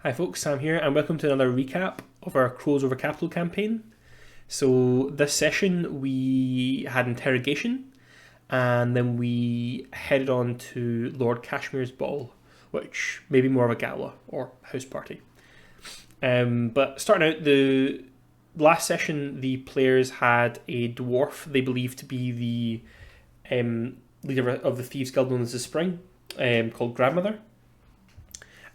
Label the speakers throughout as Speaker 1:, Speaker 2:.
Speaker 1: Hi folks, Sam here, and welcome to another recap of our Crows Over Capital campaign. So this session we had interrogation, and then we headed on to Lord Kashmir's ball, which may be more of a gala or house party. But starting out, the last session the players had a dwarf they believed to be the leader of the Thieves Guild known as the Spring, called Grandmother.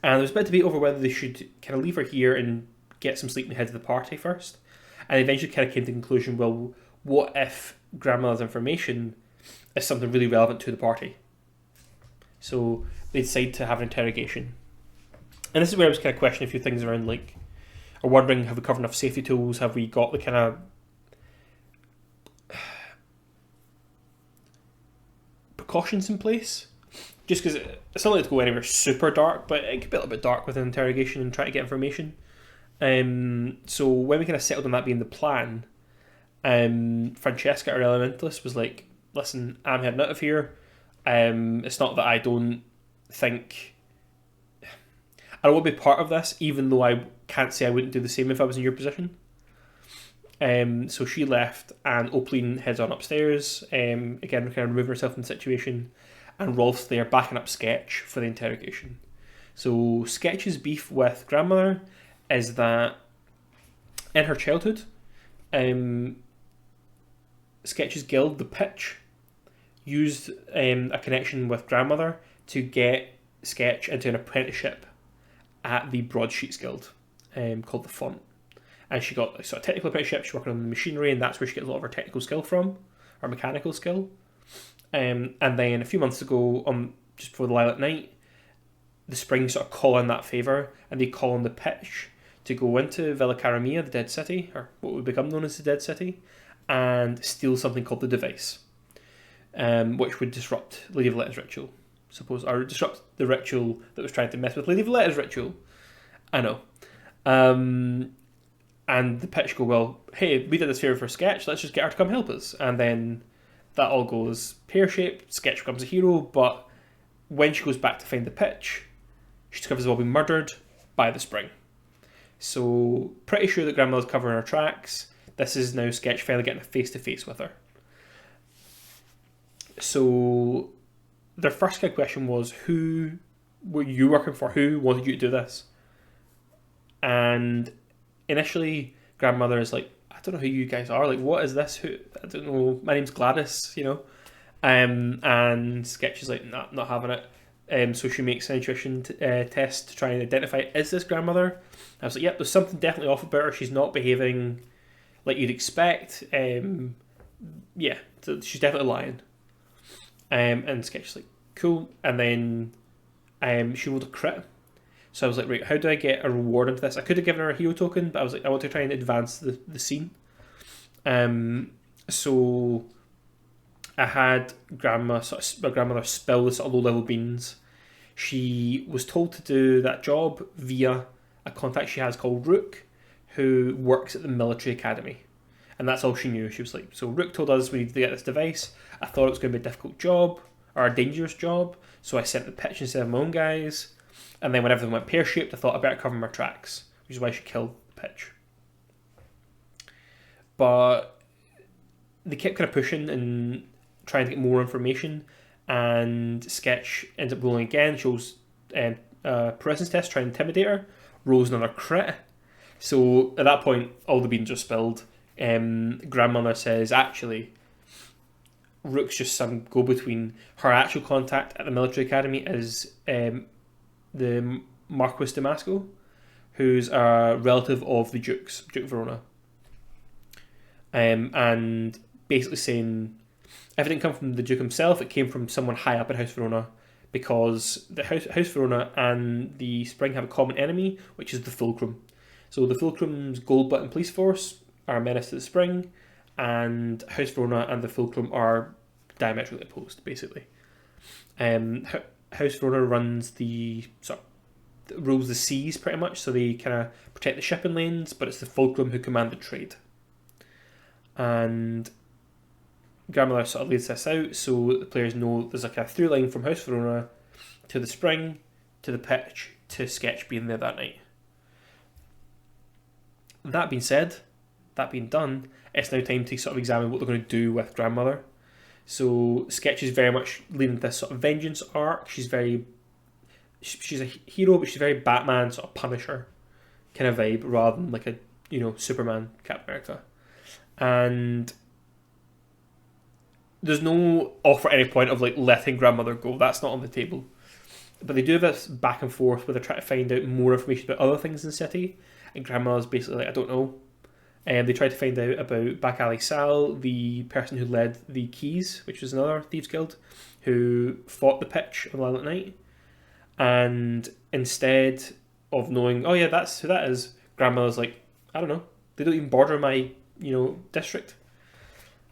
Speaker 1: And there was a bit of debate over whether they should kind of leave her here and get some sleep and head to the party first. And eventually kind of came to the conclusion, well, what if Grandmother's information is something really relevant to the party? So they decided to have an interrogation. And this is where I was kind of questioning a few things around, like, or wondering, have we covered enough safety tools? Have we got the kind of precautions in place? Just because it's not like to go anywhere super dark, but it could be a little bit dark with an interrogation and try to get information. So when we kind of settled on that being the plan, Francesca, our elementalist, was like, listen, I'm heading out of here. It's not that I don't think I don't want to be part of this, even though I can't say I wouldn't do the same if I was in your position. So she left, and Opaline heads on upstairs, again kind of removing herself from the situation, and Rolf's there backing up Sketch for the interrogation. So Sketch's beef with Grandmother is that in her childhood, Sketch's guild, the Pitch, used a connection with Grandmother to get Sketch into an apprenticeship at the Broadsheets Guild, called the Font. And she got a sort of technical apprenticeship, she's working on the machinery, and that's where she gets a lot of her technical skill from, or mechanical skill. And then a few months ago, just before the Lilac Night, the Spring sort of call in that favour, and they call on the Pitch to go into Villa Caramia, the Dead City, or what would become known as the Dead City, and steal something called the Device, which would disrupt Lady Valletta's ritual, suppose, or disrupt the ritual that was trying to mess with Lady Valletta's ritual. I know. And the Pitch go, well, hey, we did this favour for Sketch, let's just get her to come help us. And then that all goes pear-shaped, Sketch becomes a hero, but when she goes back to find the Pitch, she discovers they've all been murdered by the Spring. So, pretty sure that Grandmother's covering her tracks. This is now Sketch finally getting a face-to-face with her. So, their first kind of question was, who were you working for? Who wanted you to do this? And initially, Grandmother is like, I don't know who you guys are. Like, what is this? Who? I don't know. My name's Gladys, you know. And Sketch is like, nah, not having it. So she makes an intuition test to try and identify, is this Grandmother? I was like, yep, there's something definitely off about her. She's not behaving like you'd expect. Yeah, so she's definitely lying. And Sketch is like, cool. And then she rolled a crit. So I was like, right, how do I get a reward into this? I could have given her a hero token, but I was like, I want to try and advance the scene. So I had Grandmother spill the sort of low-level beans. She was told to do that job via a contact she has called Rook, who works at the military academy. And that's all she knew. She was like, so Rook told us we need to get this device. I thought it was going to be a difficult job, or a dangerous job, so I sent the Pitch instead of my own guys. And then when everything went pear-shaped, I thought I better cover my tracks, which is why she killed the Pitch. But they kept kind of pushing and trying to get more information, and Sketch ends up rolling again, shows presence test, trying to intimidate her, rolls another crit. So at that point, all the beans are spilled. Grandmother says, actually, Rook's just some go-between. Her actual contact at the military academy is the Marquis Damasco, who's a relative of the Duke Verona. And basically saying, if it didn't come from the Duke himself, it came from someone high up in House Verona, because the House Verona and the Spring have a common enemy, which is the Fulcrum. So the Fulcrum's gold button police force are a menace to the Spring, and House Verona and the Fulcrum are diametrically opposed, basically. House Verona runs rules the seas pretty much, so they kind of protect the shipping lanes, but it's the Fulcrum who command the trade. And Grandmother sort of lays this out so the players know there's like a through line from House Verona to the Spring, to the Pitch, to Sketch being there that night. That being said, that being done, it's now time to sort of examine what they're going to do with Grandmother. So Sketch is very much leading this sort of vengeance arc. She's a hero, but she's very Batman, sort of Punisher kind of vibe, rather than like a Superman, Captain America. And there's no offer at any point of like letting Grandmother go. That's not on the table. But they do this back and forth where they try to find out more information about other things in the city. And Grandmother's basically like, I don't know. And they tried to find out about Back Alley Sal, the person who led the Keys, which was another Thieves Guild, who fought the pitch on Violent Night. And instead of knowing, oh yeah, that's who that is, Grandmother's like, I don't know. They don't even border my, district.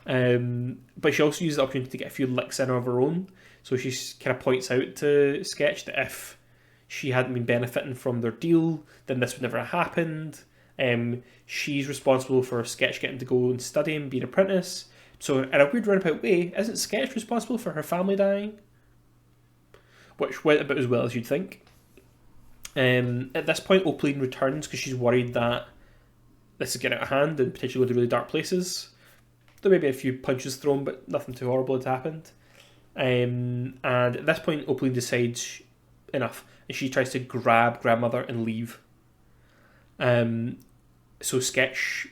Speaker 1: But she also uses the opportunity to get a few licks in of her own. So she kind of points out to Sketch that if she hadn't been benefiting from their deal, then this would never have happened. She's responsible for Sketch getting to go and study and be an apprentice. So in a weird roundabout way, isn't Sketch responsible for her family dying? Which went about as well as you'd think. At this point, Opaline returns because she's worried that this is getting out of hand and potentially go to really dark places. There may be a few punches thrown, but nothing too horrible has happened. And at this point, Opaline decides enough, and she tries to grab Grandmother and leave. So Sketch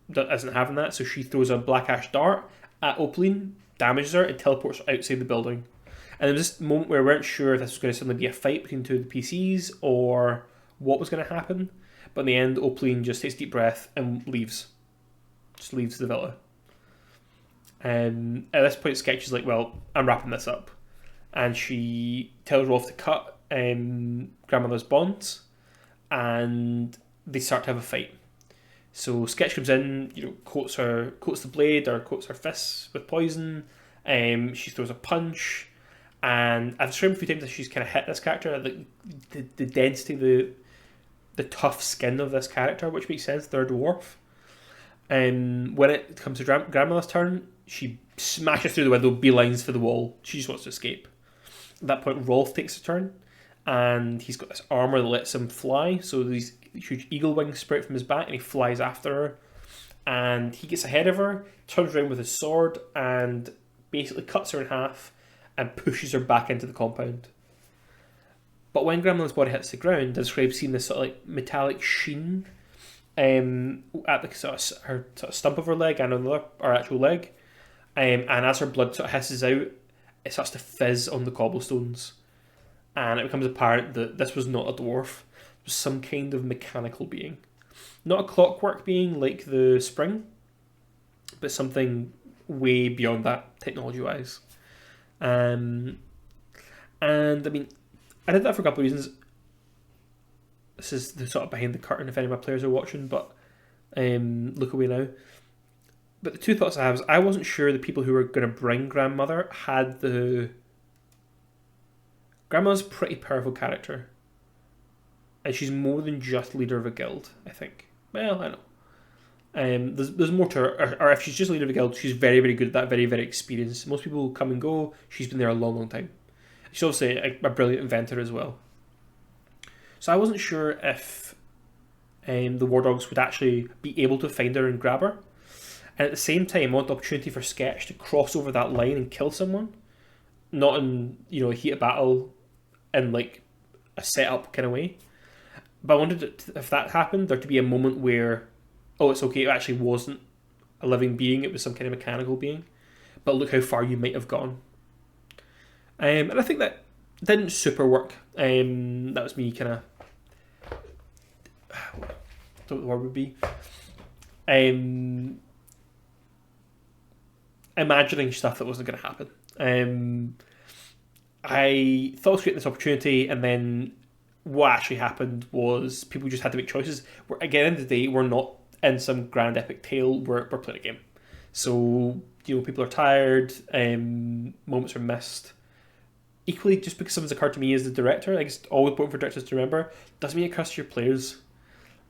Speaker 1: isn't having that, so she throws a black ash dart at Opaline, damages her, and teleports her outside the building. And there was this moment where we weren't sure if this was going to suddenly be a fight between two of the PCs or what was going to happen. But in the end, Opaline just takes a deep breath and leaves. Just leaves the villa. At this point, Sketch is like, well, I'm wrapping this up. And she tells Rolf to cut Grandmother's bonds. And they start to have a fight. So Sketch comes in, coats the blade or coats her fists with poison. She throws a punch. And I've described a few times that she's kind of hit this character. The density, the tough skin of this character, which makes sense. They're a dwarf. When it comes to Grandmother's turn, she smashes through the window, beelines for the wall. She just wants to escape. At that point, Rolf takes a turn, and he's got this armour that lets him fly. So these huge eagle wings sprout from his back, and he flies after her. And he gets ahead of her, turns around with his sword, and basically cuts her in half and pushes her back into the compound. But when Grandmother's body hits the ground, I describe seeing this sort of like metallic sheen at the her sort of stump of her leg and on her actual leg. And as her blood sort of hisses out, it starts to fizz on the cobblestones. And it becomes apparent that this was not a dwarf. It was some kind of mechanical being. Not a clockwork being like the spring, but something way beyond that technology-wise. And I mean, I did that for a couple of reasons. This is the sort of behind the curtain if any of my players are watching, but look away now. But the two thoughts I have is I wasn't sure the people who were going to bring Grandmother had the... Grandmother's a pretty powerful character. And she's more than just leader of a guild, I think. Well, I know. There's more to her. Or if she's just leader of a guild, she's very, very good at that, very, very experienced. Most people come and go. She's been there a long, long time. She's also a brilliant inventor as well. So I wasn't sure if the War Dogs would actually be able to find her and grab her. And at the same time, I want the opportunity for Sketch to cross over that line and kill someone. Not in, a heat of battle in like a set-up kind of way. But I wanted if that happened, there to be a moment where, oh, it's okay, it actually wasn't a living being, it was some kind of mechanical being. But look how far you might have gone. And I think that didn't super work. That was me kind of... I don't know what the word would be. Imagining stuff that wasn't going to happen. I thought I was creating this opportunity, and then what actually happened was people just had to make choices. We're, at the end of the day, we're not in some grand epic tale, we're playing a game. So, people are tired, moments are missed. Equally, just because something's occurred to me as the director, like it's always important for directors to remember, doesn't mean it occurs to your players.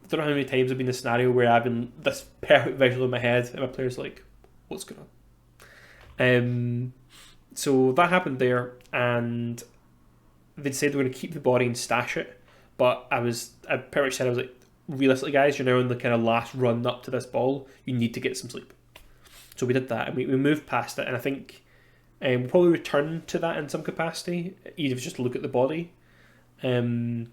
Speaker 1: I don't know how many times I've been in a scenario where I've been this perfect visual in my head, and my player's like, what's going on? So that happened there, and they said they were going to keep the body and stash it, but I pretty much said, I was like, realistically, guys, you're now in the kind of last run up to this ball. You need to get some sleep. So we did that, and we moved past it, and I think we'll probably return to that in some capacity, even if it's just to look at the body. And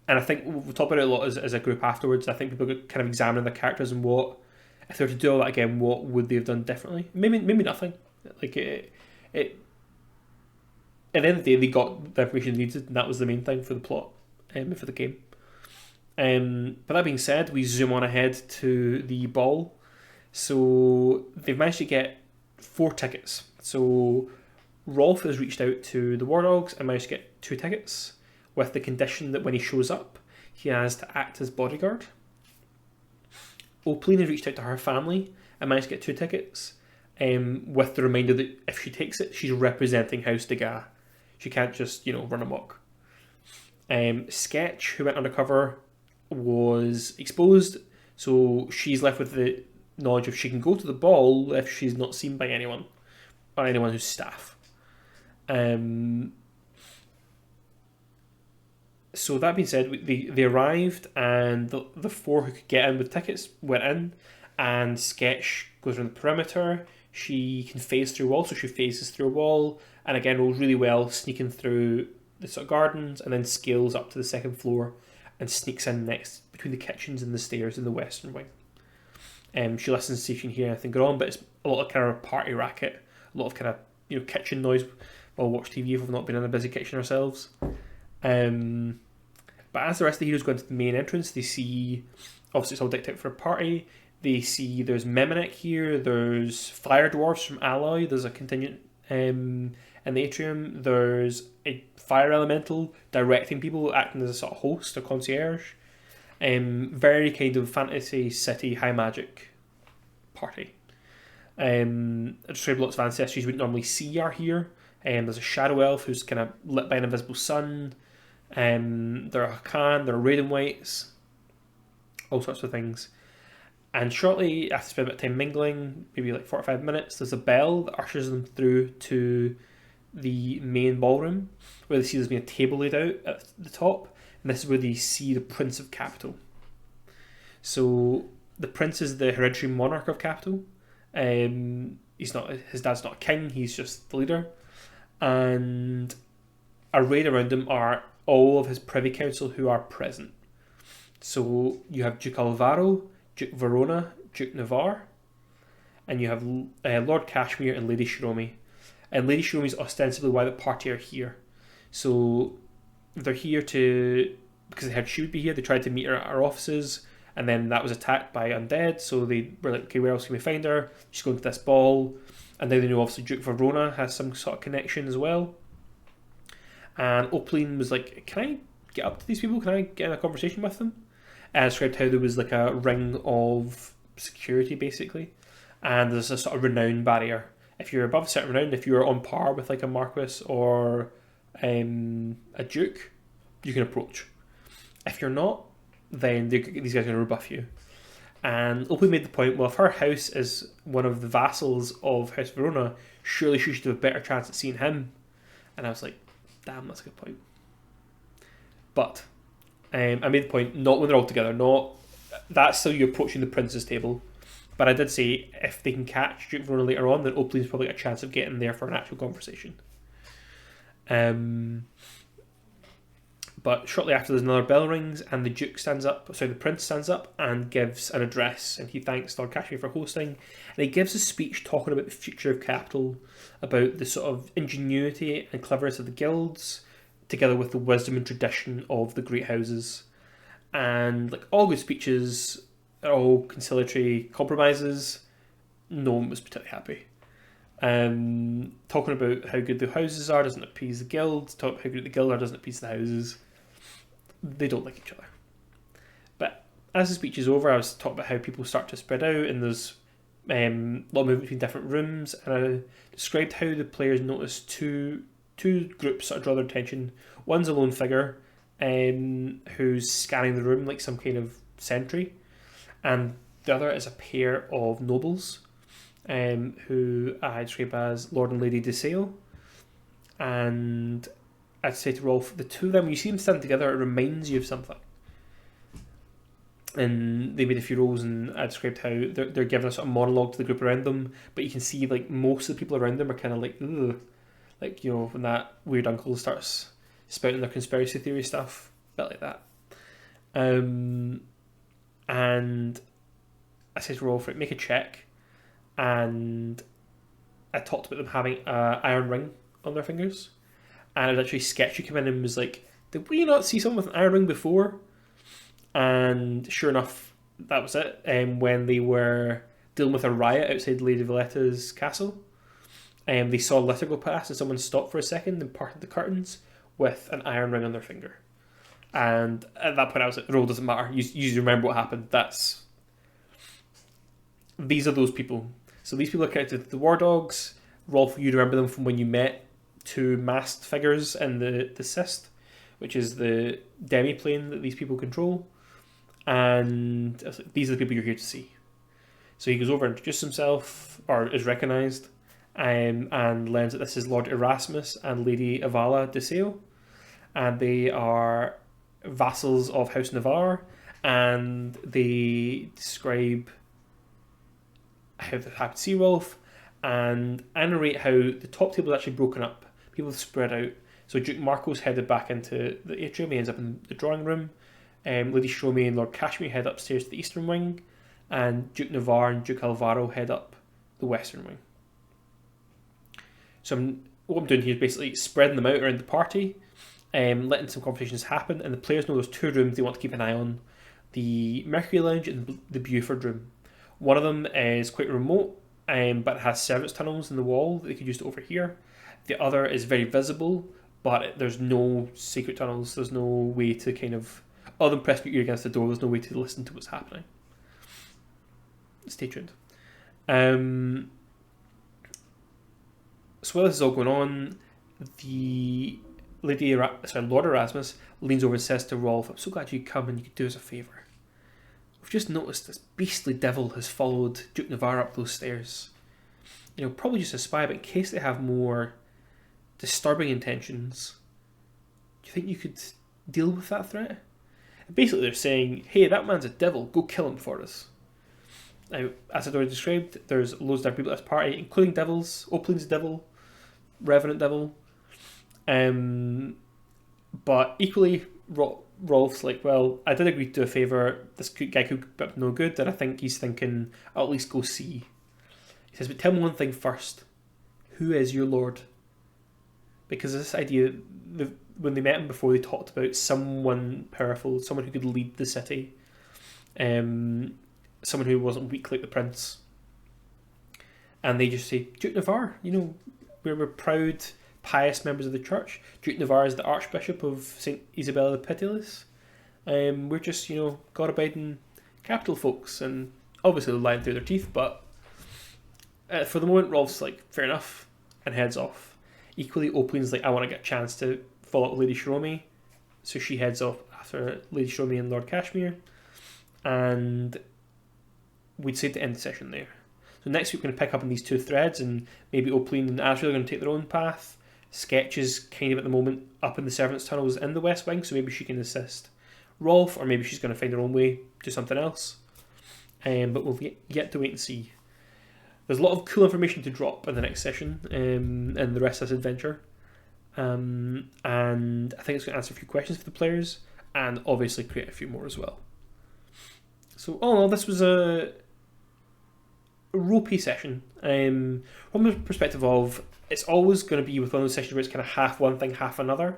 Speaker 1: I think we'll talk about it a lot as a group afterwards. I think people could kind of examine the characters and what, if they were to do all that again, what would they have done differently? Maybe nothing. Like it at the end of the day, they got the information they needed, and that was the main thing for the plot, for the game. But that being said, we zoom on ahead to the ball. So they've managed to get 4 tickets. So Rolf has reached out to the War Dogs and managed to get 2 tickets, with the condition that when he shows up, he has to act as bodyguard. Opleen has reached out to her family and managed to get 2 tickets, with the reminder that if she takes it, she's representing House Degas. She can't just, run amok. Sketch, who went undercover, was exposed, so she's left with the knowledge of she can go to the ball if she's not seen by anyone, or anyone who's staff. So that being said, they arrived, and the 4 who could get in with tickets went in, and Sketch goes around the perimeter. She can phase through a wall, so she phases through a wall, and again rolls really well, sneaking through the sort of gardens, and then scales up to the 2nd floor and sneaks in next between the kitchens and the stairs in the western wing. She listens to see if she can hear anything going on, but it's a lot of kind of a party racket, a lot of kind of kitchen noise while we watch TV if we've not been in a busy kitchen ourselves. But as the rest of the heroes go into the main entrance, they see, obviously it's all decked out for a party. They see there's Memenek here, there's fire dwarfs from Alloy, there's a contingent in the atrium, there's a fire elemental directing people, acting as a sort of host, a concierge. Very kind of fantasy city high magic party. I described lots of ancestries you wouldn't normally see are here. There's a shadow elf who's kind of lit by an invisible sun. There are Hakan, there are Raiden Whites, all sorts of things. And shortly after spending a bit of time mingling, maybe like 45 minutes, there's a bell that ushers them through to the main ballroom, where they see there's been a table laid out at the top, and this is where they see the Prince of Capital. So the Prince is the hereditary monarch of Capital. His dad's not a king, he's just the leader. And arrayed around him are all of his Privy Council who are present. So you have Duke Alvaro, Duke Verona, Duke Navarre, and you have Lord Kashmir and Lady Shiromi. And Lady Shiromi is ostensibly why the party are here. So they're here because they heard she would be here, they tried to meet her at our offices, and then that was attacked by undead, so they were like, okay, where else can we find her? She's going to this ball. And now they know obviously Duke Verona has some sort of connection as well. And Opleen was like, can I get up to these people? Can I get in a conversation with them? And described how there was like a ring of security basically. And there's a sort of renown barrier. If you're above a certain renown, if you're on par with like a Marquis or a Duke, you can approach. If you're not, then these guys are going to rebuff you. And Opleen made the point, well, if her house is one of the vassals of House Verona, surely she should have a better chance at seeing him. And I was like, damn, that's a good point. But I made the point, not when they're all together, not that's still you approaching the prince's table. But I did say if they can catch Duke Verona later on, then Opleen's probably got a chance of getting there for an actual conversation. But shortly after, there's another bell rings, and the prince stands up and gives an address, and he thanks Lord Kashmir for hosting. And he gives a speech talking about the future of capital, about the sort of ingenuity and cleverness of the guilds, together with the wisdom and tradition of the great houses. And like all good speeches, are all conciliatory compromises. No one was particularly happy. Talking about how good the houses are doesn't appease the guilds. Talking about how good the guild are doesn't appease the houses. They don't like each other. But as the speech is over, I was talking about how people start to spread out, and there's a lot of movement between different rooms, and I described how the players noticed two groups sort of draw their attention. One's a lone figure who's scanning the room like some kind of sentry, and the other is a pair of nobles who I describe as Lord and Lady DeSale. And I'd say to Rolf, the two of them, when you see them stand together, it reminds you of something. and they made a few rolls, and I described how they're giving a sort of monologue to the group around them, but you can see like most of the people around them are kind of like, ugh, like, you know, when that weird uncle starts spouting their conspiracy theory stuff, a bit like that. And I said to Rolf, make a check, and I talked about them having an iron ring on their fingers, and it was actually Sketchy came in and was like, did we not see someone with an iron ring before? And sure enough, that was it. When they were dealing with a riot outside Lady Valletta's castle, they saw a litter go past, and someone stopped for a second and parted the curtains with an iron ring on their finger. And at that point, I was like, the role doesn't matter. You remember what happened. These are those people. So these people are connected to the War Dogs. Rolf, you remember them from when you met two masked figures in the Cyst, which is the demi-plane that these people control. And these are the people you're here to see. So he goes over and introduces himself, or is recognised, and learns that this is Lord Erasmus and Lady Avala de Seo, and they are vassals of House Navarre, and they describe how they're happy to see Rolf, and narrate how the top table is actually broken up. People have spread out. So Duke Marco's headed back into the atrium. He ends up in the drawing room. Lady Shromey and Lord Kashmir head upstairs to the eastern wing, and Duke Navarre and Duke Alvaro head up the western wing. So what I'm doing here is basically spreading them out around the party, letting some conversations happen, and the players know there's two rooms they want to keep an eye on: the Mercury Lounge and the Buford room. One of them is quite remote, but has servants' tunnels in the wall that they could use to overhear. The other is very visible, but there's no secret tunnels. There's no way to kind of, other than pressing your ear against the door, there's no way to listen to what's happening. Stay tuned. So while this is all going on, the Lord Erasmus leans over and says to Rolf, I'm so glad you come and you could do us a favour. We've just noticed this beastly devil has followed Duke Navarre up those stairs. You know, probably just a spy, but in case they have more disturbing intentions, do you think you could deal with that threat? And basically they're saying, hey, that man's a devil, go kill him for us. Now, as I've already described, there's loads of different people at this party, including devils, Oplin's devil, Revenant devil. But equally, Rolf's like, well, I did agree to do a favour. This guy could be no good, and I think he's thinking, I'll at least go see. He says, but tell me one thing first. Who is your lord? Because this idea, when they met him before, they talked about someone powerful, someone who could lead the city, someone who wasn't weak like the prince. And they just say, Duke Navarre, you know, we're proud, pious members of the church. Duke Navarre is the Archbishop of St. Isabella the Pitiless. We're just, you know, God-abiding capital folks, and obviously they're lying through their teeth, but for the moment, Rolf's like, fair enough, and heads off. Equally, Oplin's like, I want to get a chance to follow up with Lady Shromey, so she heads off after Lady Shromey and Lord Kashmir, and we'd say to end the session there. So next week we're going to pick up on these two threads, and maybe Oplin and Asriel are going to take their own path. Sketch is kind of at the moment up in the servants' tunnels in the West Wing, so maybe she can assist Rolf, or maybe she's going to find her own way to something else. But we'll yet to wait and see. There's a lot of cool information to drop in the next session, in the rest of this adventure. And I think it's going to answer a few questions for the players, and obviously create a few more as well. So all in all, this was a ropey session. From the perspective of, it's always going to be with one of those sessions where it's kind of half one thing, half another.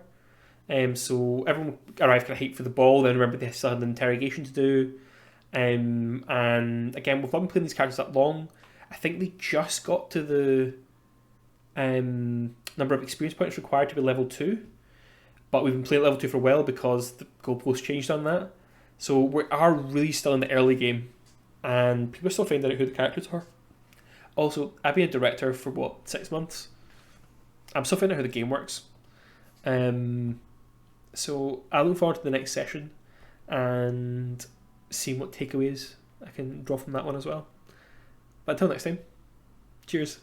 Speaker 1: So everyone arrived kind of hyped for the ball, then remember they still had an interrogation to do. And again, we've not been playing these characters that long. I think they just got to the number of experience points required to be level 2. But we've been playing level 2 for a while because the goalpost changed on that. So we are really still in the early game, and people are still finding out who the characters are. Also, I've been a director for 6 months. I'm still finding out how the game works. So I look forward to the next session and seeing what takeaways I can draw from that one as well. But until next time, cheers.